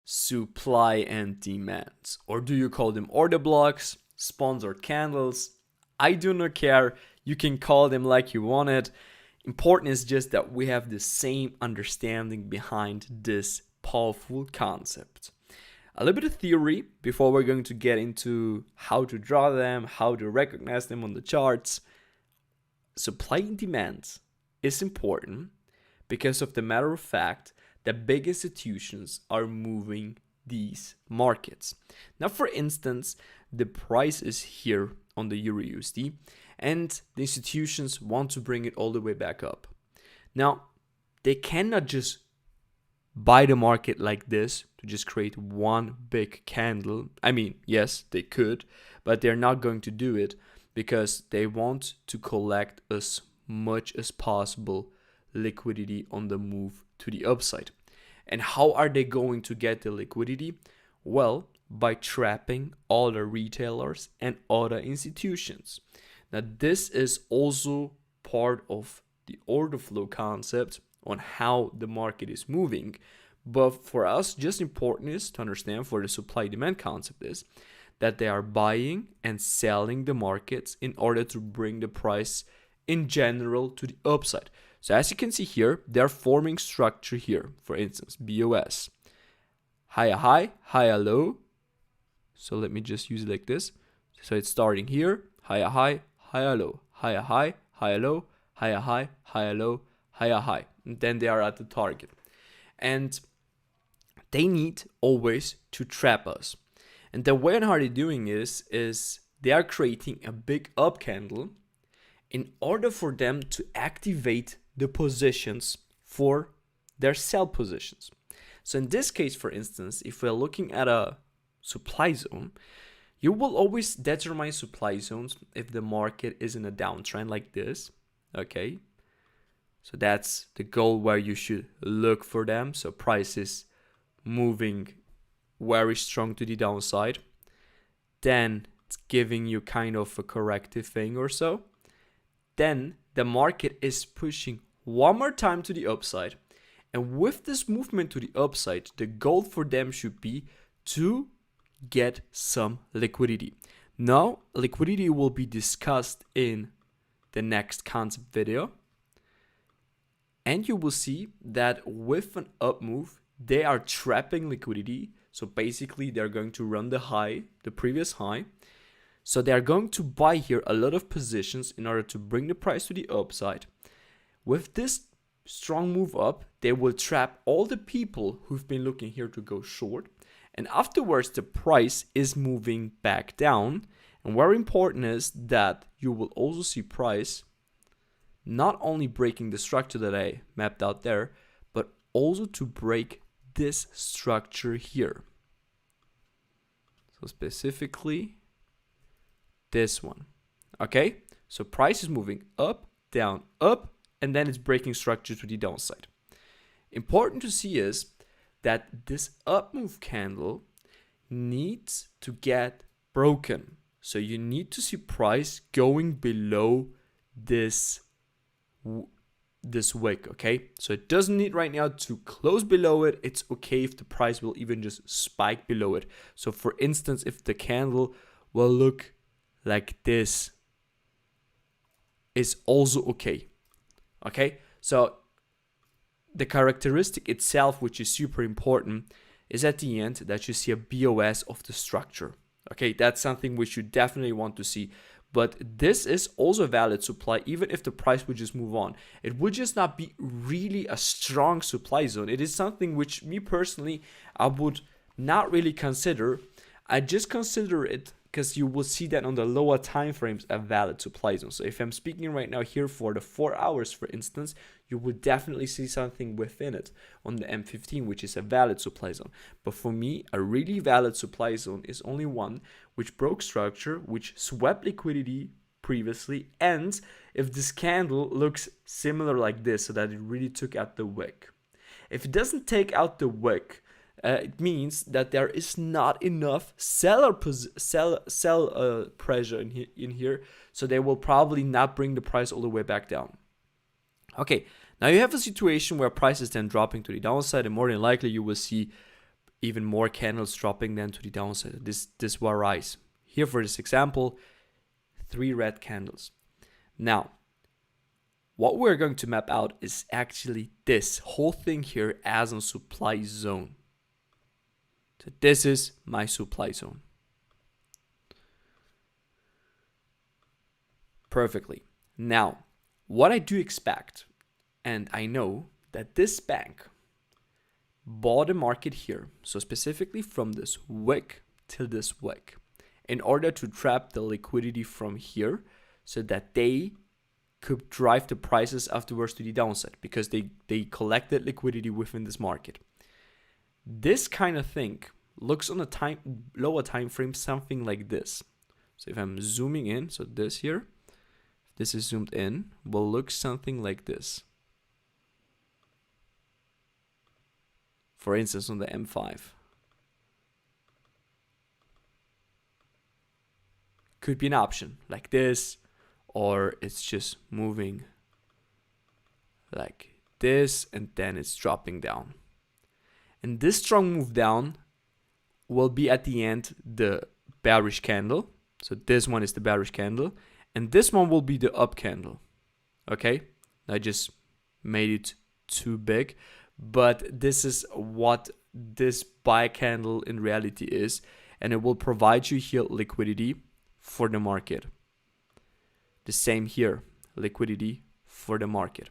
supply and demand? Or do you call them order blocks, sponsored candles? I do not care. You can call them like you want it. Important is just that we have the same understanding behind this powerful concept. A little bit of theory before we're going to get into how to draw them, how to recognize them on the charts. Supply and demand is important because of the matter of fact that big institutions are moving these markets. Now, for instance, the price is here on the Euro USD, and the institutions want to bring it all the way back up. Now, they cannot just buy the market like this to just create one big candle. I mean, yes, they could, but they're not going to do it because they want to collect as much as possible liquidity on the move to the upside. And how are they going to get the liquidity? Well, by trapping all the retailers and other institutions. Now, this is also part of the order flow concept on how the market is moving. But for us, just important is to understand for the supply demand concept is that they are buying and selling the markets in order to bring the price in general to the upside. So as you can see here, they're forming structure here. For instance, BOS. Higher high, higher low. So let me just use it like this. So it's starting here, higher high, higher low, higher high, higher low, higher high, higher low, higher high. And then they are at the target. And they need always to trap us. And the way and how they're doing is they are creating a big up candle in order for them to activate the positions for their sell positions. So in this case, for instance, if we're looking at a supply zone, you will always determine supply zones if the market is in a downtrend like this, okay? So that's the goal where you should look for them. So price is moving very strong to the downside. Then it's giving you kind of a corrective thing or so. Then the market is pushing one more time to the upside. And with this movement to the upside, the goal for them should be to get some liquidity. Now, liquidity will be discussed in the next concept video. And you will see that with an up move, they are trapping liquidity. So basically, they're going to run the high, the previous high. So they are going to buy here a lot of positions in order to bring the price to the upside. With this strong move up, they will trap all the people who've been looking here to go short. And afterwards, the price is moving back down. And very important is that you will also see price not only breaking the structure that I mapped out there, but also to break this structure here. So specifically, this one. Okay, so price is moving up, up, and then it's breaking structure to the downside. Important to see is that this up move candle needs to get broken. So you need to see price going below this wick, okay? So it doesn't need right now to close below it. It's okay if the price will even just spike below it. So for instance, if the candle will look like this, is also okay. Okay, so the characteristic itself, which is super important, is at the end that you see a BOS of the structure. Okay, that's something which you definitely want to see. But this is also a valid supply, even if the price would just move on. It would just not be really a strong supply zone. It is something which me personally, I would not really consider. I just consider it because you will see that on the lower time frames a valid supply zone. So if I'm speaking right now here for the 4 hours, for instance, you would definitely see something within it on the M15, which is a valid supply zone. But for me, a really valid supply zone is only one which broke structure, which swept liquidity previously, and if this candle looks similar like this, so that it really took out the wick. If it doesn't take out the wick, it means that there is not enough seller pressure in here, so they will probably not bring the price all the way back down. Okay, now you have a situation where price is then dropping to the downside, and more than likely you will see even more candles dropping then to the downside. This will rise. Here for this example, 3 red candles. Now, what we're going to map out is actually this whole thing here as a supply zone. So this is my supply zone. Perfectly. Now, what I do expect, and I know that this bank bought a market here, so specifically from this wick till this wick, in order to trap the liquidity from here so that they could drive the prices afterwards to the downside, because they collected liquidity within this market. This kind of thing looks on a lower time frame something like this. So if I'm zooming in, so this here, if this is zoomed in, will look something like this. For instance, on the M5. Could be an option like this, or it's just moving like this and then it's dropping down. And this strong move down will be at the end the bearish candle. So this one is the bearish candle, and this one will be the up candle. Okay, I just made it too big, but this is what this buy candle in reality is, and it will provide you here liquidity for the market. The same here, liquidity for the market.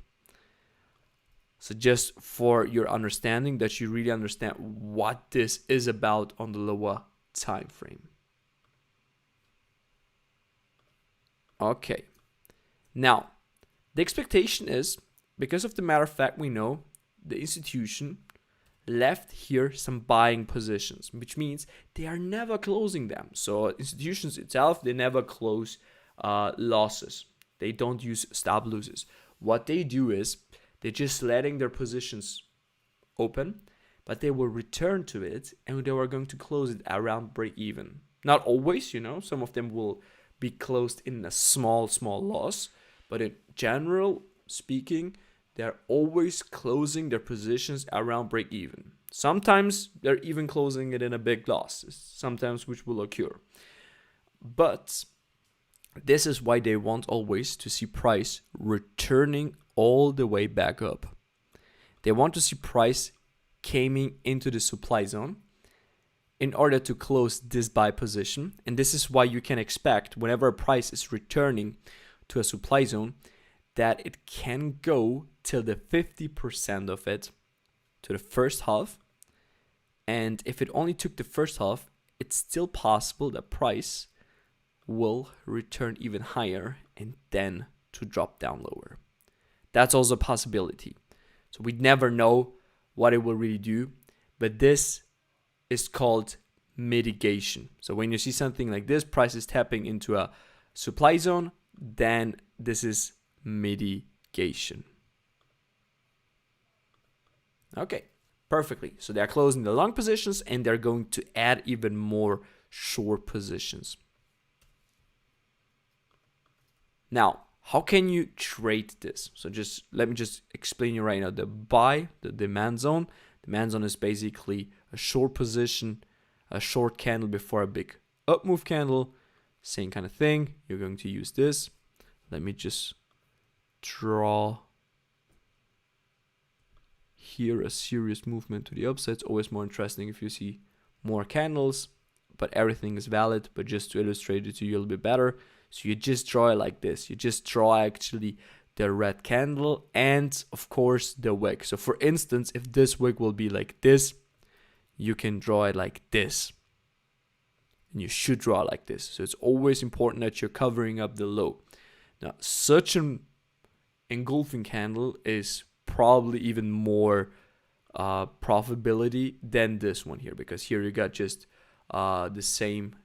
So just for your understanding, that you really understand what this is about on the lower time frame. Okay, now the expectation is, because of the matter of fact we know the institution left here some buying positions, which means they are never closing them. So institutions itself, they never close losses. They don't use stop losses. What they do is they're just letting their positions open, but they will return to it and they are going to close it around break even. Not always, some of them will be closed in a small loss, but in general speaking, they're always closing their positions around break even. Sometimes they're even closing it in a big loss, sometimes which will occur. But this is why they want always to see price returning all the way back up. They want to see price coming into the supply zone in order to close this buy position. And this is why you can expect whenever a price is returning to a supply zone that it can go till the 50% of it to the first half. And if it only took the first half, it's still possible that price will return even higher and then to drop down lower. That's also a possibility. So we never know what it will really do, but this is called mitigation. So when you see something like this, price is tapping into a supply zone, then this is mitigation. Okay, perfectly. So they're closing the long positions and they're going to add even more short positions. Now, how can you trade this? So let me just explain you right now. The buy, the demand zone. Demand zone is basically a short position, a short candle before a big up move candle. Same kind of thing. You're going to use this. Let me just draw here a serious movement to the upside. It's always more interesting if you see more candles, but everything is valid. But just to illustrate it to you a little bit better, so you just draw it like this. You just draw actually the red candle and of course the wick. So for instance, if this wick will be like this, you can draw it like this. And you should draw it like this. So it's always important that you're covering up the low. Now, such an engulfing candle is probably even more profitability than this one here, because here you got just the same,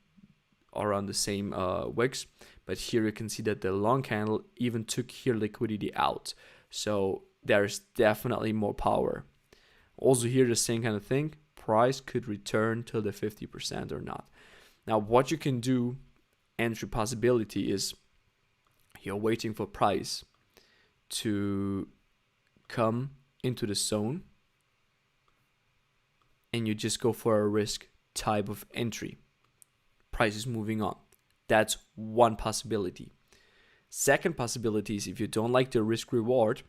around the same wicks, but here you can see that the long candle even took here liquidity out, so there's definitely more power. Also here the same kind of thing, price could return to the 50% or not. Now what you can do, entry possibility, is you're waiting for price to come into the zone and you just go for a risk type of entry. Price is moving on. That's one possibility. Second possibility is if you don't like the risk reward,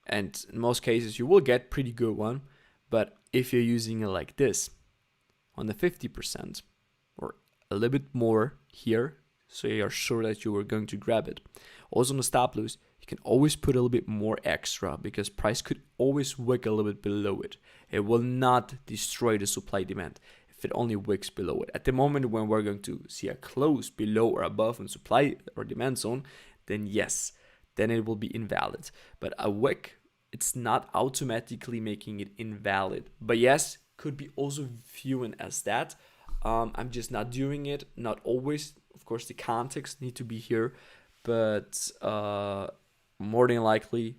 and in most cases you will get pretty good one, but if you're using it like this on the 50% or a little bit more here, so you're sure that you are going to grab it. Also on the stop loss, you can always put a little bit more extra because price could always wick a little bit below it. It will not destroy the supply demand if it only wicks below it. At the moment when we're going to see a close below or above in supply or demand zone, then yes, then it will be invalid. But a wick, it's not automatically making it invalid. But yes, could be also viewed as that. I'm just not doing it, not always. Of course, the context need to be here, but more than likely,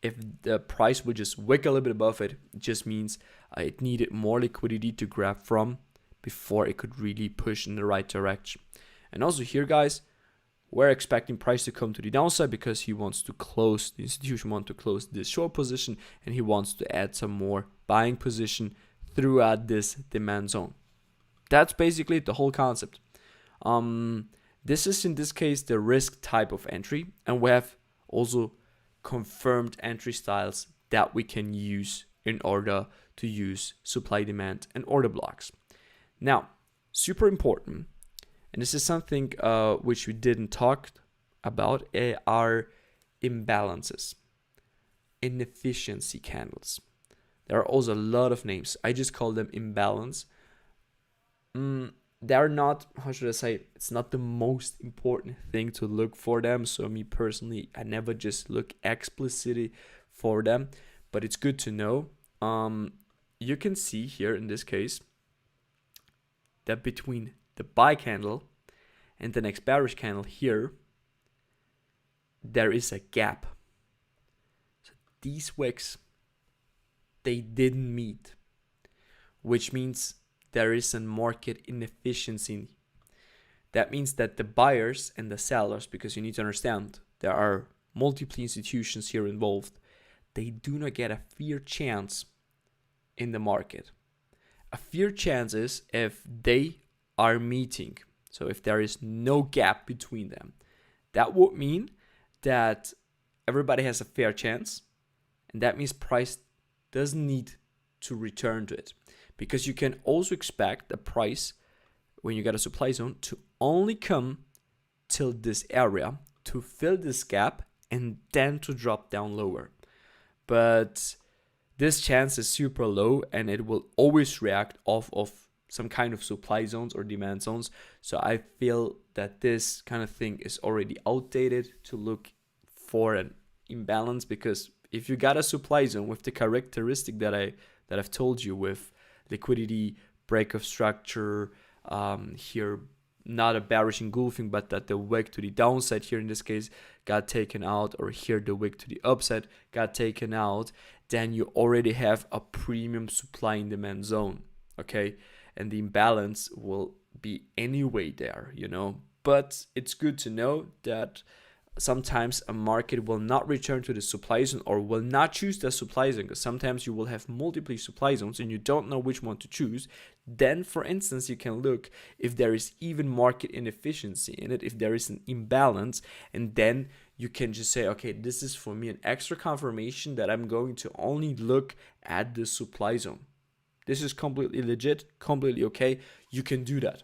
if the price would just wick a little bit above it, it just means it needed more liquidity to grab from before it could really push in the right direction. And also here, guys, we're expecting price to come to the downside because he wants to close, the institution wants to close this short position, and he wants to add some more buying position throughout this demand zone. That's basically the whole concept. This is in this case the risk type of entry, and we have also confirmed entry styles that we can use in order to use supply, demand, and order blocks. Now, super important, and this is something which we didn't talk about, are imbalances, inefficiency candles. There are also a lot of names. I just call them imbalance. They're not, how should I say, it's not the most important thing to look for them. So me personally, I never just look explicitly for them, but it's good to know. You can see here in this case that between the buy candle and the next bearish candle here, there is a gap. So these wicks, they didn't meet, which means there is a market inefficiency. That means that the buyers and the sellers, because you need to understand there are multiple institutions here involved, they do not get a fair chance in the market. A fair chance is if they are meeting. So if there is no gap between them, that would mean that everybody has a fair chance, and that means price doesn't need to return to it. Because you can also expect the price, when you get a supply zone, to only come till this area to fill this gap and then to drop down lower. But this chance is super low, and it will always react off of some kind of supply zones or demand zones. So I feel that this kind of thing is already outdated to look for an imbalance, because if you got a supply zone with the characteristic that I've told you, with liquidity, break of structure, here not a bearish engulfing, but that the wick to the downside here in this case got taken out, or here the wick to the upside got taken out, then you already have a premium supply and demand zone, okay? And the imbalance will be anyway there, But it's good to know that sometimes a market will not return to the supply zone, or will not choose the supply zone, because sometimes you will have multiple supply zones and you don't know which one to choose. Then, for instance, you can look if there is even market inefficiency in it, if there is an imbalance, and then you can just say, okay, this is for me an extra confirmation that I'm going to only look at the supply zone. This is completely legit, completely okay. You can do that.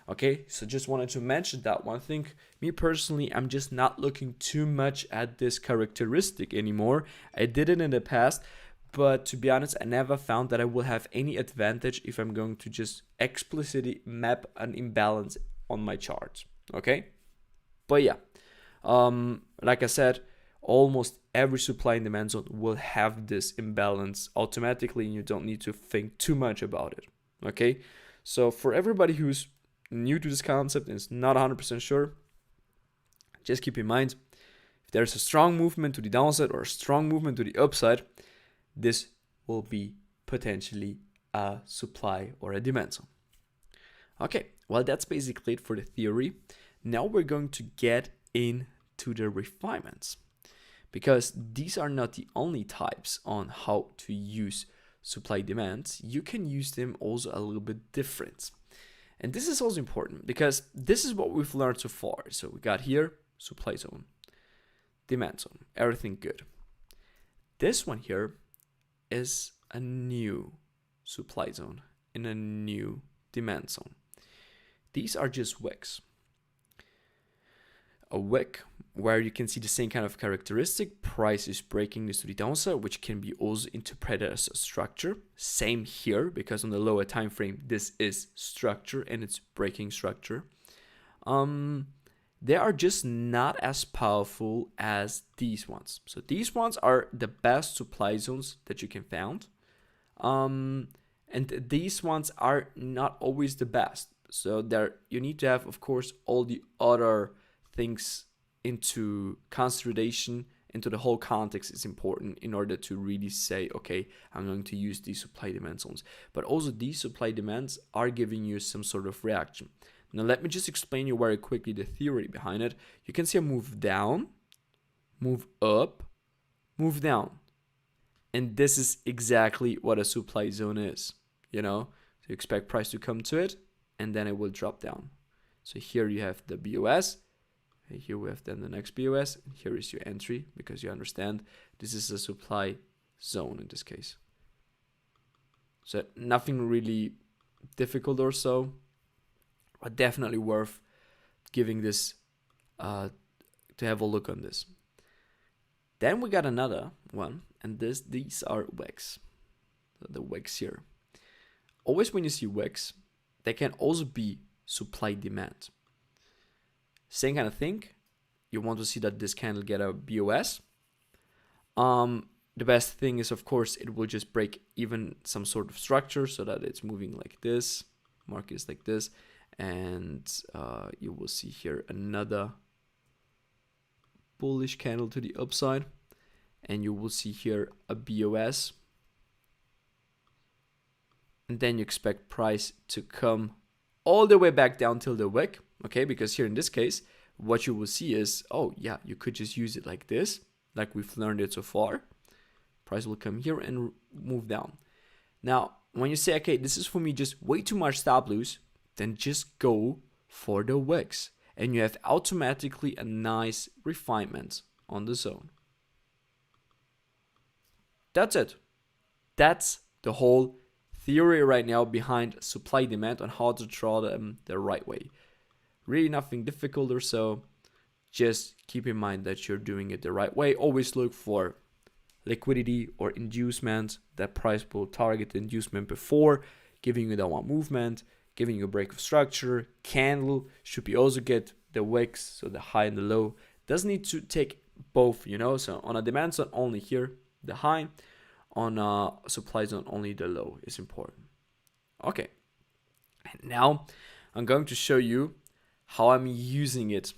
Okay, so just wanted to mention that one thing. Me personally, I'm just not looking too much at this characteristic anymore. I did it in the past, but to be honest, I never found that I will have any advantage if I'm going to just explicitly map an imbalance on my chart. Okay, but yeah, like I said, almost every supply and demand zone will have this imbalance automatically, and you don't need to think too much about it. Okay, so for everybody who's new to this concept and is not 100% sure, just keep in mind, if there's a strong movement to the downside or a strong movement to the upside, this will be potentially a supply or a demand zone. Okay, well, that's basically it for the theory. Now we're going to get into the refinements, because these are not the only types on how to use supply demands, you can use them also a little bit different. And this is also important because this is what we've learned so far. So we got here supply zone, demand zone, everything good. This one here is a new supply zone in a new demand zone. These are just wicks. A wick where you can see the same kind of characteristic, price is breaking this to the downside, which can be also interpreted as a structure. Same here, because on the lower time frame, this is structure and it's breaking structure. They are just not as powerful as these ones. So these ones are the best supply zones that you can find. And these ones are not always the best. So there you need to have, of course, all the other things into consideration, into the whole context is important in order to really say, okay, I'm going to use these supply demand zones. But also these supply demands are giving you some sort of reaction. Now let me just explain you very quickly the theory behind it. You can see a move down, move up, move down. And this is exactly what a supply zone is, you know? So you expect price to come to it and then it will drop down. So here you have the BOS. Here we have then the next BOS, and here is your entry, because you understand this is a supply zone in this case. So nothing really difficult or so, but definitely worth giving this to have a look on this. Then we got another one, and these are wicks. The wicks here. Always when you see wicks, they can also be supply demand. Same kind of thing. You want to see that this candle get a BOS. The best thing is, of course, it will just break even some sort of structure so that it's moving like this. Market is like this. And you will see here another bullish candle to the upside. And you will see here a BOS. And then you expect price to come all the way back down till the wick. Okay, because here in this case, what you will see is, oh yeah, you could just use it like this, like we've learned it so far. Price will come here and move down. Now, when you say, okay, this is for me just way too much stop loss, then just go for the wicks. And you have automatically a nice refinement on the zone. That's it. That's the whole theory right now behind supply demand on how to draw them the right way. Really nothing difficult or so. Just keep in mind that you're doing it the right way. Always look for liquidity or inducement. That price will target the inducement before giving you that one movement, giving you a break of structure. Candle should be also get the wicks, so the high and the low. Doesn't need to take both, you know. So on a demand zone only here, the high. On a supply zone only the low is important. Okay. And now I'm going to show you how I'm using it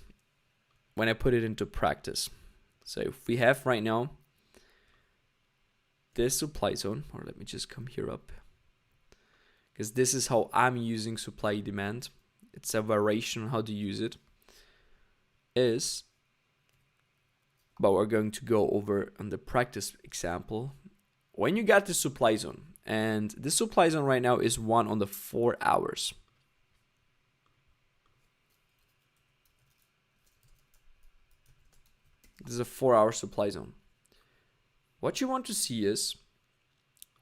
when I put it into practice. So if we have right now this supply zone, or let me just come here up, because this is how I'm using supply demand. It's a variation on how to use it. But we're going to go over on the practice example. When you got the supply zone, and this supply zone right now is one on the 4 hours. This is a 4-hour supply zone. What you want to see is,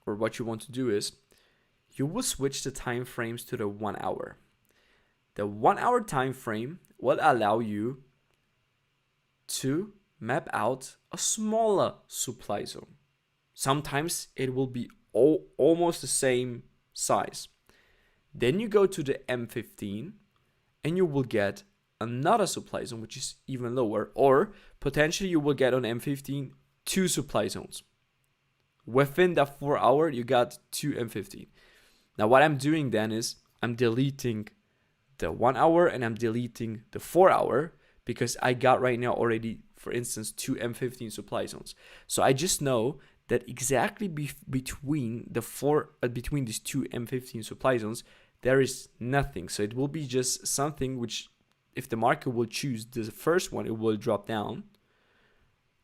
or what you want to do is, you will switch the time frames to the 1 hour. The 1 hour time frame will allow you to map out a smaller supply zone. Sometimes it will be almost the same size. Then you go to the M15 and you will get another supply zone which is even lower, or potentially you will get on M15 2 supply zones. Within that 4 hour you got 2 M15. Now what I'm doing then is I'm deleting the 1 hour and I'm deleting the 4 hour, because I got right now already, for instance, 2 M15 supply zones. So I just know that exactly between these 2 M15 supply zones there is nothing. So it will be just something which, if the market will choose the first one, it will drop down.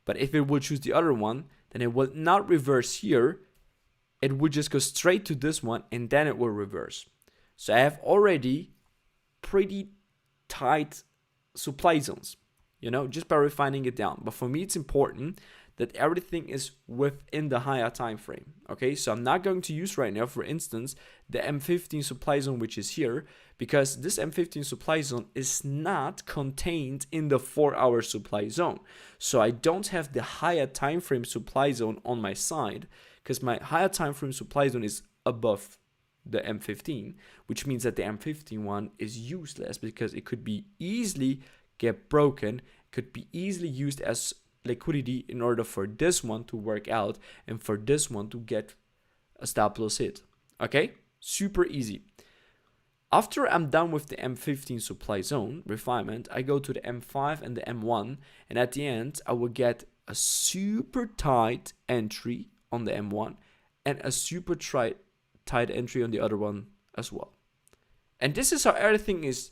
But if it will choose the other one, then it will not reverse here. it would just go straight to this one and then it will reverse. So I have already pretty tight supply zones, just by refining it down. But for me, it's important that everything is within the higher time frame. Okay, so I'm not going to use right now, for instance, the M15 supply zone, which is here, because this M15 supply zone is not contained in the 4-hour supply zone. So I don't have the higher time frame supply zone on my side, because my higher time frame supply zone is above the M15, which means that the M15 one is useless because it could be easily get broken, could be easily used as liquidity in order for this one to work out and for this one to get a stop loss hit. Okay, super easy. After I'm done with the M15 supply zone refinement, I go to the M5 and the M1, and at the end I will get a super tight entry on the M1 and a super tight entry on the other one as well. And this is how everything is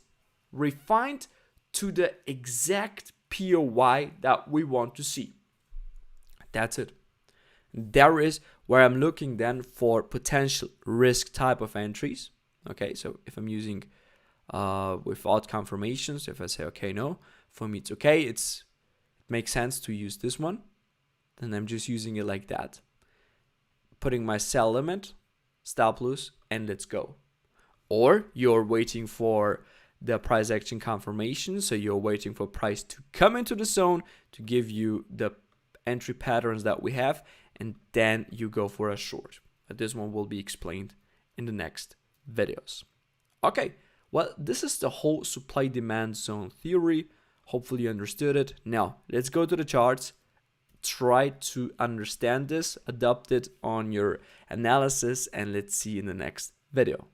refined to the exact POY that we want to see. That's it. There is where I'm looking then for potential risk type of entries. Okay, so if I'm using without confirmations, if I say okay, no, for me it's okay, it makes sense to use this one, then I'm just using it like that, putting my sell limit, stop loss, and let's go. Or you're waiting for the price action confirmation, so you're waiting for price to come into the zone to give you the entry patterns that we have, and then you go for a short. But this one will be explained in the next videos. Okay, well, this is the whole supply demand zone theory. Hopefully you understood it. Now let's go to the charts, try to understand this, adopt it on your analysis, and let's see in the next video.